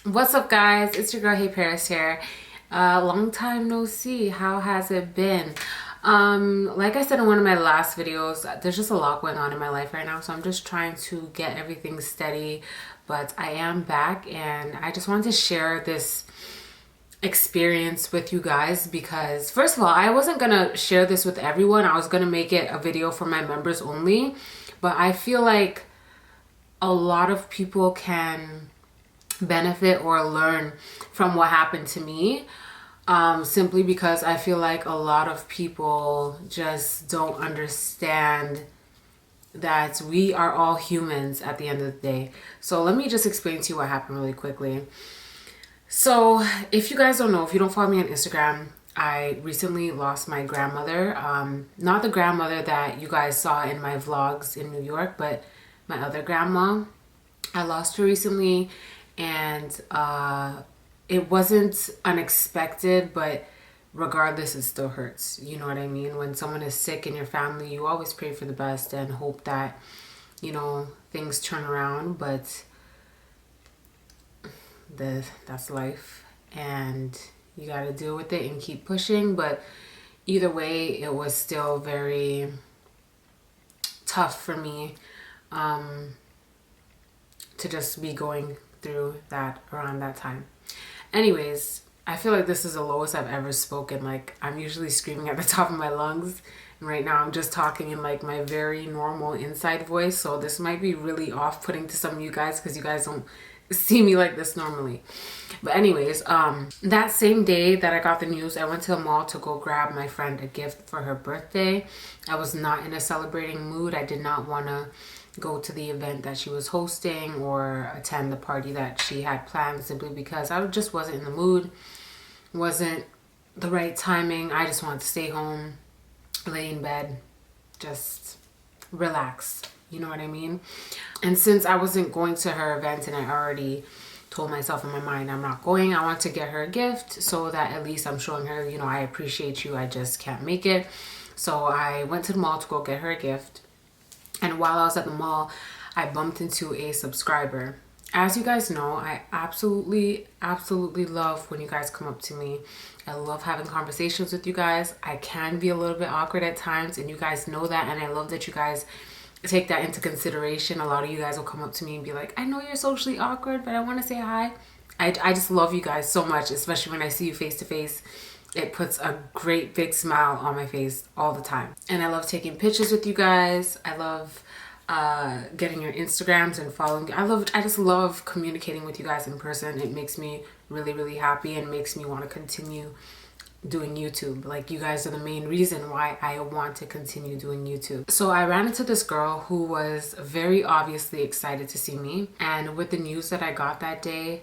What's up, guys? It's your girl HeyParis here. Long time no see. How has it been? Like I said in one of my last videos, there's just a lot going on in my life right now, so I'm just trying to get everything steady. But I am back, and I just wanted to share this experience with you guys because, first of all, I wasn't gonna share this with everyone. I was gonna make it a video for my members only, but I feel like a lot of people can benefit or learn from what happened to me, simply because I feel like a lot of people just don't understand that we are all humans at the end of the day. So let me just explain to you what happened really quickly. So if you guys don't know, if you don't follow me on Instagram, I recently lost my grandmother. Not the grandmother that you guys saw in my vlogs in New York, but my other grandma. I lost her recently, and it wasn't unexpected, but regardless, it still hurts. You know what I mean? When someone is sick in your family, you always pray for the best and hope that, things turn around, but that's life, and you got to deal with it and keep pushing. But either way, it was still very tough for me to just be going through that around that time. Anyways, I feel like this is the lowest I've ever spoken. Like, I'm usually screaming at the top of my lungs, and right now I'm just talking in like my very normal inside voice, so this might be really off-putting to some of you guys because you guys don't see me like this normally. But anyways, that same day that I got the news, I went to the mall to go grab my friend a gift for her birthday. I was not in a celebrating mood. I did not want to go to the event that she was hosting or attend the party that she had planned, simply because I just wasn't in the mood. Wasn't the right timing. I just wanted to stay home, lay in bed, just relax. You know what I mean? And since I wasn't going to her event and I already told myself in my mind I'm not going, I want to get her a gift so that at least I'm showing her, I appreciate you, I just can't make it. So I went to the mall to go get her a gift. And while I was at the mall, I bumped into a subscriber. As you guys know, I absolutely love when you guys come up to me. I love having conversations with you guys. I can be a little bit awkward at times, and you guys know that, and I love that you guys take that into consideration. A lot of you guys will come up to me and be like, I know you're socially awkward, but I want to say hi. I just love you guys so much, especially when I see you face to face. It puts a great big smile on my face all the time. And I love taking pictures with you guys. I love getting your Instagrams and following. I just love communicating with you guys in person. It makes me really happy and makes me want to continue doing YouTube. Like, you guys are the main reason why I want to continue doing YouTube. So I ran into this girl who was very obviously excited to see me, and with the news that I got that day,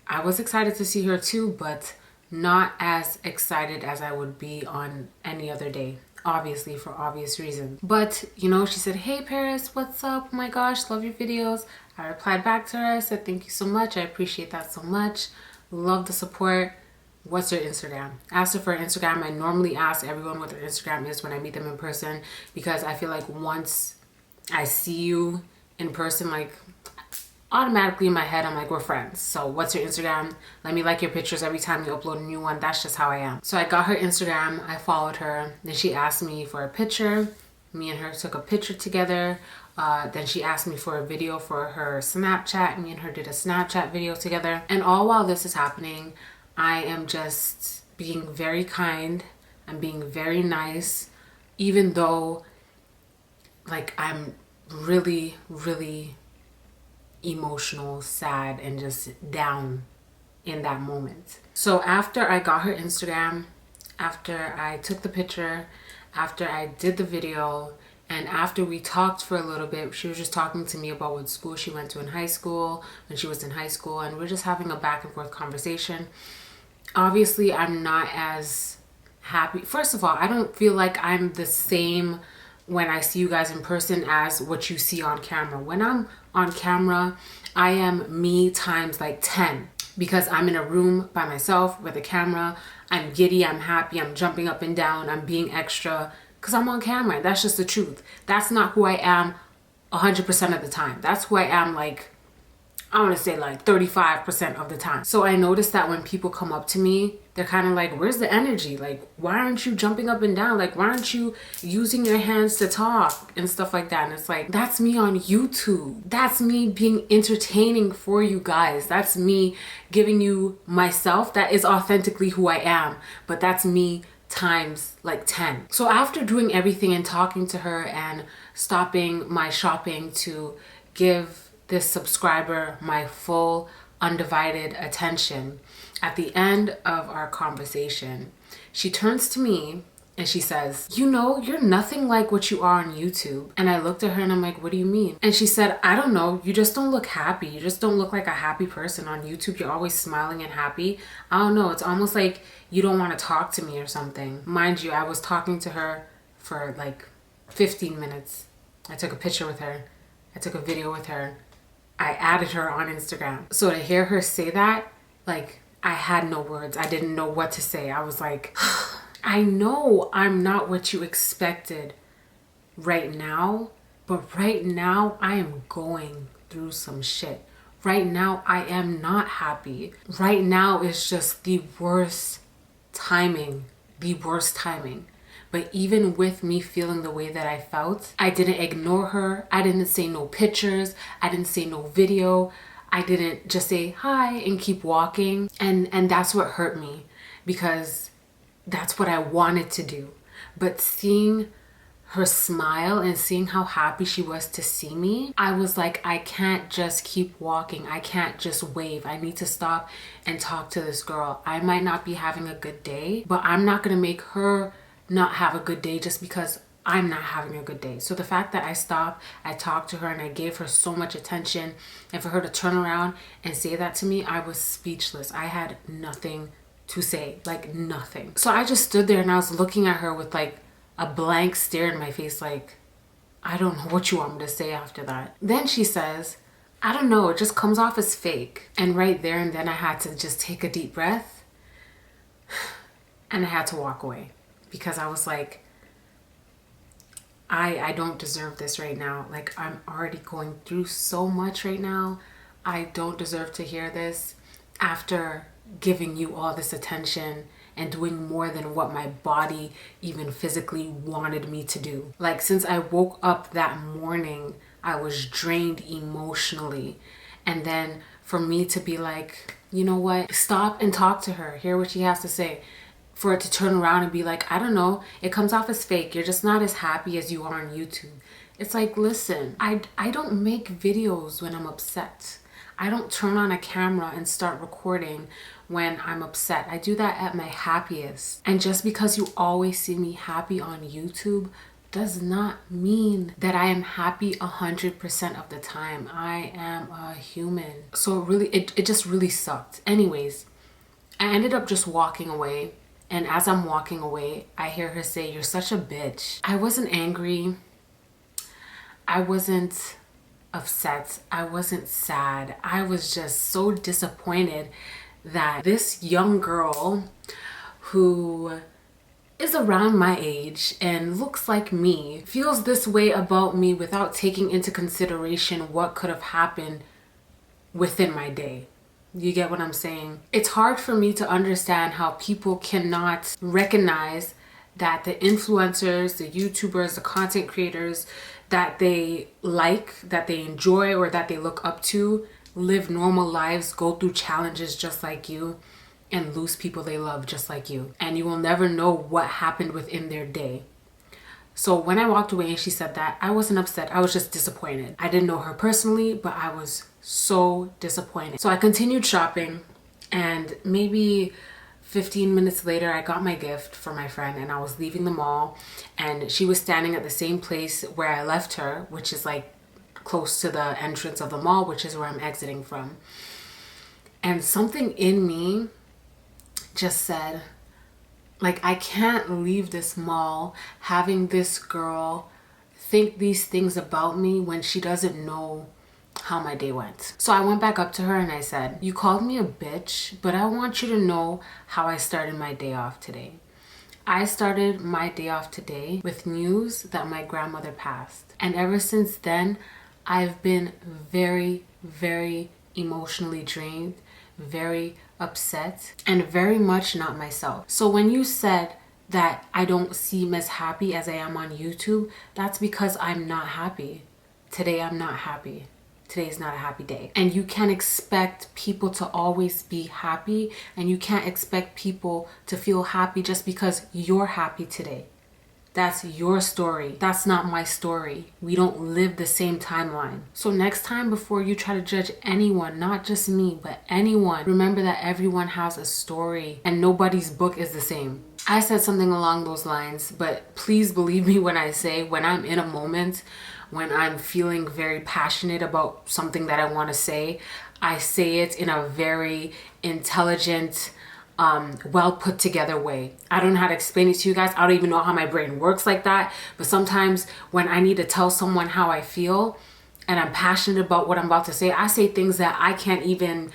I was excited to see her too, but not as excited as I would be on any other day, obviously, for obvious reasons. But she said, "Hey Paris, what's up? Oh my gosh, love your videos." I replied back to her. I said, "Thank you so much. I appreciate that so much. Love the support. What's your Instagram?" Asked her for her Instagram. I normally ask everyone what their Instagram is when I meet them in person, because I feel like once I see you in person, like, automatically in my head I'm like, we're friends. So what's your Instagram? Let me like your pictures every time you upload a new one. That's just how I am. So I got her Instagram. I followed her. Then she asked me for a picture. Me and her took a picture together. Then she asked me for a video for her Snapchat. Me and her did a Snapchat video together. And all while this is happening, I am just being very kind. I'm being very nice, even though, like, I'm really emotional, sad, and just down in that moment. So after I got her Instagram, after I took the picture, after I did the video, and after we talked for a little bit, she was just talking to me about what school she went to in high school, when she was in high school, and we're just having a back and forth conversation. Obviously, I'm not as happy. First of all, I don't feel like I'm the same when I see you guys in person as what you see on camera. When I'm on camera, I am me times like 10, because I'm in a room by myself with a camera. I'm giddy, I'm happy, I'm jumping up and down, I'm being extra because I'm on camera. That's just the truth. That's not who I am 100% of the time. That's who I am like I want to say like 35% of the time. So I noticed that when people come up to me, they're kind of like, where's the energy? Like, why aren't you jumping up and down? Like, why aren't you using your hands to talk and stuff like that? And it's like, that's me on YouTube. That's me being entertaining for you guys. That's me giving you myself. That is authentically who I am. But that's me times like 10. So after doing everything and talking to her and stopping my shopping to give this subscriber my full undivided attention, at the end of our conversation, she turns to me and she says, you know, you're nothing like what you are on YouTube. And I looked at her and I'm like, what do you mean? And she said, I don't know, you just don't look happy. You just don't look like a happy person on YouTube. You're always smiling and happy. I don't know, it's almost like you don't want to talk to me or something. Mind you, I was talking to her for like 15 minutes. I took a picture with her. I took a video with her. I added her on Instagram. So to hear her say that, like, I had no words. I didn't know what to say. I was like, I know I'm not what you expected right now, but right now I am going through some shit. Right now I am not happy. Right now is just the worst timing. But even with me feeling the way that I felt, I didn't ignore her. I didn't say no pictures. I didn't say no video. I didn't just say hi and keep walking. And that's what hurt me, because that's what I wanted to do. But seeing her smile and seeing how happy she was to see me, I was like, I can't just keep walking. I can't just wave. I need to stop and talk to this girl. I might not be having a good day, but I'm not gonna make her not have a good day just because I'm not having a good day. So the fact that I stopped, I talked to her and I gave her so much attention, and for her to turn around and say that to me, I was speechless. I had nothing to say, like nothing. So I just stood there and I was looking at her with like a blank stare in my face, like, I don't know what you want me to say after that. Then she says, I don't know, it just comes off as fake. And right there and then I had to just take a deep breath and I had to walk away, because I was like, I don't deserve this right now. Like, I'm already going through so much right now. I don't deserve to hear this after giving you all this attention and doing more than what my body even physically wanted me to do. Like, since I woke up that morning, I was drained emotionally. And then for me to be like, you know what? Stop and talk to her. Hear what she has to say. For it to turn around and be like, I don't know, it comes off as fake. You're just not as happy as you are on YouTube. It's like, listen, I don't make videos when I'm upset. I don't turn on a camera and start recording when I'm upset. I do that at my happiest. And just because you always see me happy on YouTube does not mean that I am happy 100% of the time. I am a human. So it just really sucked. Anyways, I ended up just walking away. And as I'm walking away, I hear her say, you're such a bitch. I wasn't angry. I wasn't upset. I wasn't sad. I was just so disappointed that this young girl who is around my age and looks like me feels this way about me without taking into consideration what could have happened within my day. You get what I'm saying? It's hard for me to understand how people cannot recognize that the influencers, the YouTubers, the content creators that they like, that they enjoy, or that they look up to live normal lives, go through challenges just like you, and lose people they love just like you. And you will never know what happened within their day. So when I walked away and she said that, I wasn't upset. I was just disappointed. I didn't know her personally, but I was so disappointed. So I continued shopping, and maybe 15 minutes later, I got my gift for my friend, and I was leaving the mall, and she was standing at the same place where I left her, which is like close to the entrance of the mall, which is where I'm exiting from. And something in me just said, like, I can't leave this mall having this girl think these things about me when she doesn't know how my day went. So I went back up to her and I said, you called me a bitch, but I want you to know how I started my day off today. I started my day off today with news that my grandmother passed. And ever since then, I've been very, very emotionally drained, very upset, and very much not myself. So when you said that I don't seem as happy as I am on YouTube, that's because I'm not happy. Today I'm not happy. Today's not a happy day. And you can't expect people to always be happy, and you can't expect people to feel happy just because you're happy today. That's your story. That's not my story. We don't live the same timeline. So next time, before you try to judge anyone, not just me, but anyone, remember that everyone has a story and nobody's book is the same. I said something along those lines, but please believe me when I say, when I'm in a moment, when I'm feeling very passionate about something that I want to say, I say it in a very intelligent, well put together way. I don't know how to explain it to you guys. I don't even know how my brain works like that. But sometimes when I need to tell someone how I feel and I'm passionate about what I'm about to say, I say things that I can't even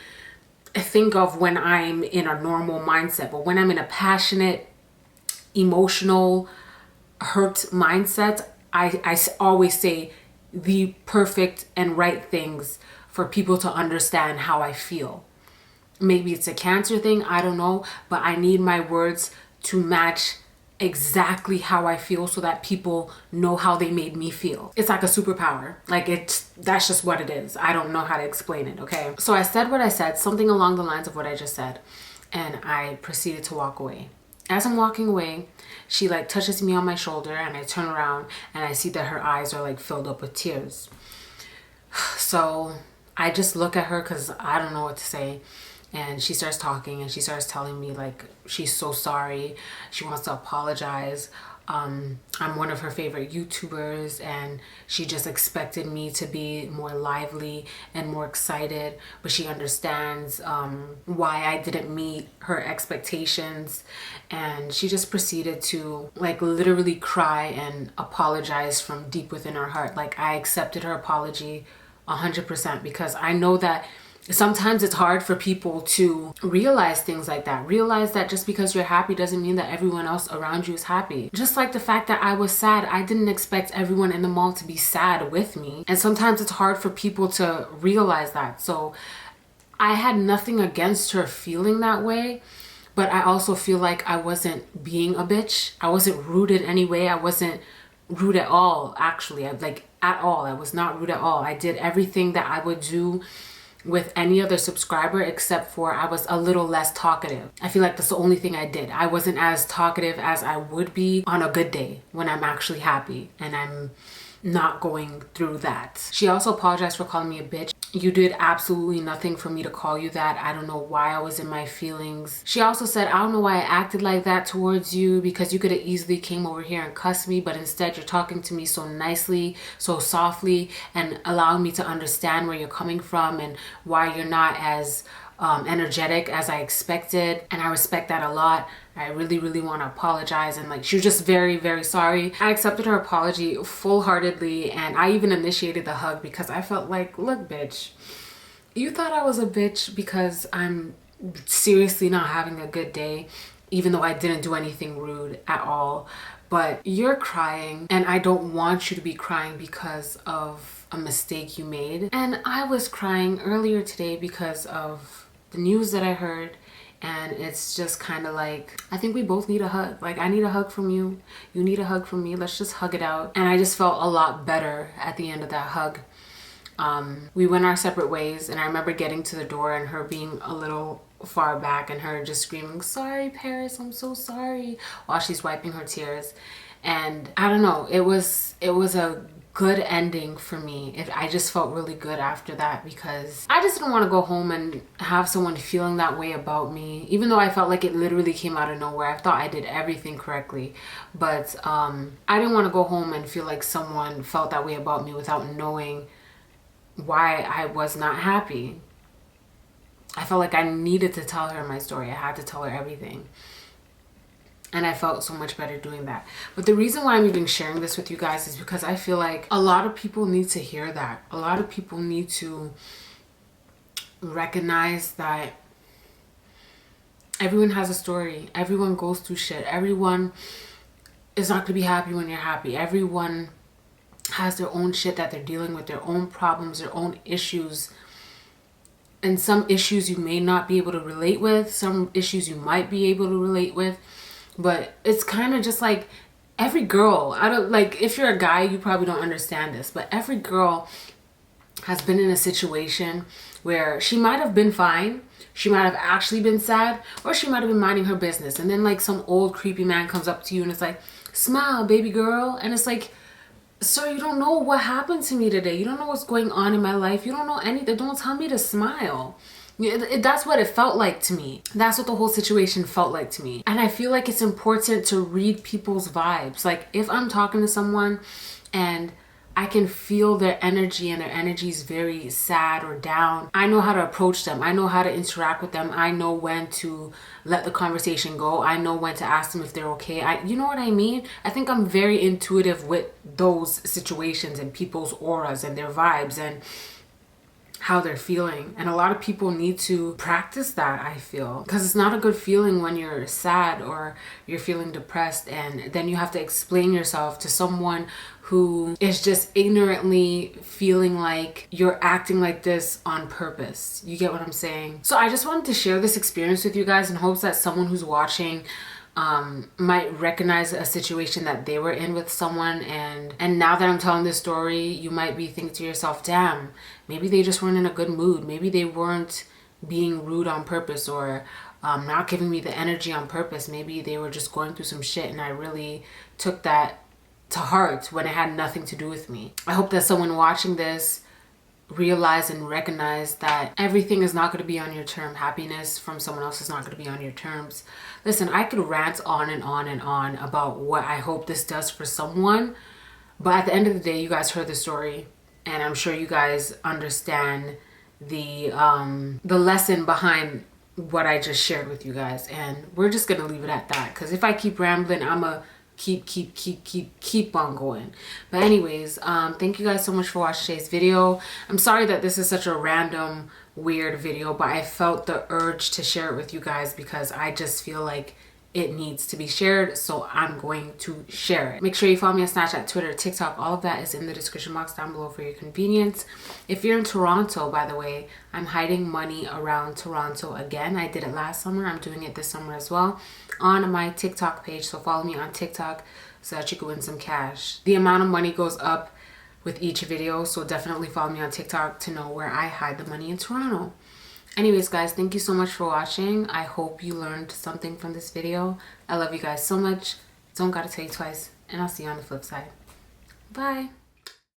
think of when I'm in a normal mindset. But when I'm in a passionate, emotional, hurt mindset, I always say the perfect and right things for people to understand how I feel. Maybe it's a cancer thing, I don't know, but I need my words to match exactly how I feel so that people know how they made me feel. It's like a superpower. Like that's just what it is. I don't know how to explain it, okay? So I said what I said, something along the lines of what I just said, and I proceeded to walk away. As I'm walking away, she like touches me on my shoulder, and I turn around and I see that her eyes are like filled up with tears. So I just look at her because I don't know what to say. And she starts talking and she starts telling me like she's so sorry. She wants to apologize. I'm one of her favorite YouTubers, and she just expected me to be more lively and more excited, but she understands why I didn't meet her expectations. And she just proceeded to like literally cry and apologize from deep within her heart. Like I accepted her apology 100% because I know that sometimes it's hard for people to realize things like that. Realize that just because you're happy doesn't mean that everyone else around you is happy. Just like the fact that I was sad, I didn't expect everyone in the mall to be sad with me. And sometimes it's hard for people to realize that. So I had nothing against her feeling that way, but I also feel like I wasn't being a bitch. I wasn't rude in any way. I wasn't rude at all, actually. At all. I was not rude at all. I did everything that I would do with any other subscriber, except for I was a little less talkative. I feel like that's the only thing I did. I wasn't as talkative as I would be on a good day when I'm actually happy and I'm not going through that. She also apologized for calling me a bitch. You did absolutely nothing for me to call you that. I don't know why I was in my feelings. She also said, I don't know why I acted like that towards you, because you could have easily came over here and cussed me, but instead you're talking to me so nicely, so softly, and allowing me to understand where you're coming from and why you're not as energetic as I expected. And I respect that a lot. I really, really want to apologize. And like, she was just very, very sorry. I accepted her apology full-heartedly, and I even initiated the hug because I felt like, look, bitch, you thought I was a bitch because I'm seriously not having a good day, even though I didn't do anything rude at all. But you're crying, and I don't want you to be crying because of a mistake you made. And I was crying earlier today because of the news that I heard. And it's just kind of like, I think we both need a hug. Like, I need a hug from you. You need a hug from me. Let's just hug it out. And I just felt a lot better at the end of that hug. We went our separate ways, and I remember getting to the door and her being a little far back and her just screaming, sorry, Paris, I'm so sorry, while she's wiping her tears. And I don't know, it was a good ending for me. I just felt really good after that, because I just didn't want to go home and have someone feeling that way about me, even though I felt like it literally came out of nowhere. I thought I did everything correctly, but I didn't want to go home and feel like someone felt that way about me without knowing why I was not happy. I felt like I needed to tell her my story. I had to tell her everything. And I felt so much better doing that. But the reason why I'm even sharing this with you guys is because I feel like a lot of people need to hear that. A lot of people need to recognize that everyone has a story. Everyone goes through shit. Everyone is not going to be happy when you're happy. Everyone has their own shit that they're dealing with, their own problems, their own issues. and some issues you may not be able to relate with, some issues you might be able to relate with. But it's kind of just like every girl, I don't like, if you're a guy, you probably don't understand this, but every girl has been in a situation where she might have been fine, she might have actually been sad, or she might have been minding her business, and then like some old creepy man comes up to you and it's like, smile baby girl. And it's like, sir, you don't know what happened to me today, you don't know what's going on in my life, you don't know anything, don't tell me to smile. That's what it felt like to me. That's what the whole situation felt like to me. And I feel like it's important to read people's vibes. Like if I'm talking to someone and I can feel their energy and their energy is very sad or down, I know how to approach them. I know how to interact with them. I know when to let the conversation go. I know when to ask them if they're okay. You know what I mean? I think I'm very intuitive with those situations and people's auras and their vibes and how they're feeling. And a lot of people need to practice that, I feel, because it's not a good feeling when you're sad or you're feeling depressed and then you have to explain yourself to someone who is just ignorantly feeling like you're acting like this on purpose. You get what I'm saying? So I just wanted to share this experience with you guys in hopes that someone who's watching might recognize a situation that they were in with someone, and now that I'm telling this story, you might be thinking to yourself, damn, maybe they just weren't in a good mood, maybe they weren't being rude on purpose or not giving me the energy on purpose, maybe they were just going through some shit and I really took that to heart when it had nothing to do with me. I hope that someone watching this realize and recognize that everything is not going to be on your term. Happiness from someone else is not going to be on your terms. Listen, I could rant on and on and on about what I hope this does for someone, but at the end of the day, you guys heard the story and I'm sure you guys understand the lesson behind what I just shared with you guys, and we're just gonna leave it at that, because if I keep rambling, I'ma keep on going. But anyways, thank you guys so much for watching today's video. I'm sorry that this is such a random weird video, but I felt the urge to share it with you guys because I just feel like it needs to be shared, so I'm going to share it. Make sure you follow me on Snapchat, Twitter, TikTok. All of that is in the description box down below for your convenience. If you're in Toronto, by the way, I'm hiding money around Toronto again. I did it last summer. I'm doing it this summer as well on my TikTok page, so follow me on TikTok so that you can win some cash. The amount of money goes up with each video, so definitely follow me on TikTok to know where I hide the money in Toronto. Anyways, guys, thank you so much for watching. I hope you learned something from this video. I love you guys so much. Don't gotta tell you twice, and I'll see you on the flip side. Bye.